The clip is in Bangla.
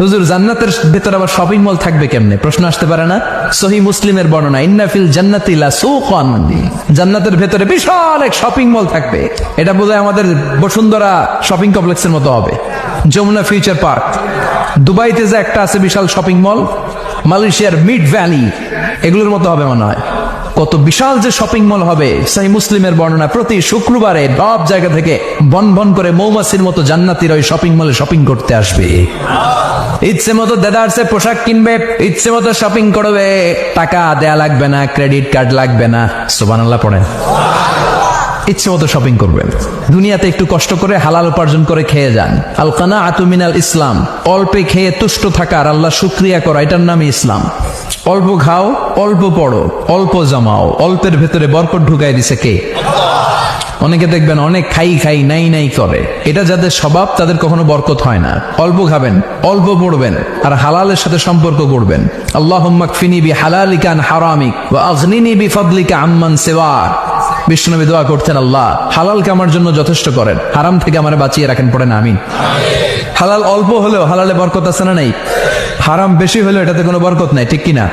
হুজুর জান্নাতের ভেতর আবার শপিং মল থাকবে কেমনে? প্রশ্ন আসতে পারে না? সহিহ মুসলিমের বর্ণনা, ইন্না ফিল জান্নাতি লাসুকান, জান্নাতের ভেতরে বিশাল এক শপিং মল থাকবে। এটা বোধহয় আমাদের বসুন্ধরা শপিং কমপ্লেক্সের মতো হবে, যমুনা ফিউচার পার্ক। দুবাইতে যে একটা আছে বিশাল শপিং মল, মালয়েশিয়ার মিড ভ্যালি, এগুলোর মতো হবে মনে হয়। কত বিশাল যে শপিং মল হবে। সহিহ মুসলিমের বর্ণনা, প্রতি শুক্রবারে সব জায়গা থেকে বন বন করে মৌমাছির মতো জান্নাতীরা ওই শপিং মলে শপিং করতে আসবে। ইচ্ছে মতো দেদারসে পোশাক কিনবে, ইচ্ছে মতো শপিং করবে, টাকা দেয়া লাগবে না, ক্রেডিট কার্ড লাগবে না। সুবহানাল্লাহ পড়েন। ইচ্ছে মতো শপিং করবেন। দুনিয়াতে একটু কষ্ট করে হালাল উপার্জন করে খেয়ে যান। আল কানাআতু মিনাল ইসলাম, অল্পে খেয়ে তুষ্ট থাকা আর আল্লাহ শুকরিয়া করা, এটার নামই ইসলাম। অল্প খাও, অল্প পড়ো, অল্প জমাও, অল্পের ভেতরে বরকত ঢুকাই দিছে কে? অনেকে দেখবেন অনেক খাই খাই নাই নাই করে, এটা যাদের স্বভাব তাদের কখনো বরকত হয় না। অল্প খাবেন, অল্প পড়বেন, আর হালালের সাথে সম্পর্ক করবেন। আল্লাহুম্মা কফিনি বিহালালিকা আন হারামিক ওয়া আগনিনি বিফাদলিকা আম্মান সিওয়াক। বিষ্ণুনবী দোয়া করতেন, আল্লাহ হালালকে আমার জন্য যথেষ্ট করেন, হারাম থেকে আমারে বাঁচিয়ে রাখেন। পড়েন আমিন। হালাল অল্প হলেও হালালে বরকত আছে না নাই? হারাম বেশি হলেও এটাতে কোনো বরকত নাই, ঠিক কিনা?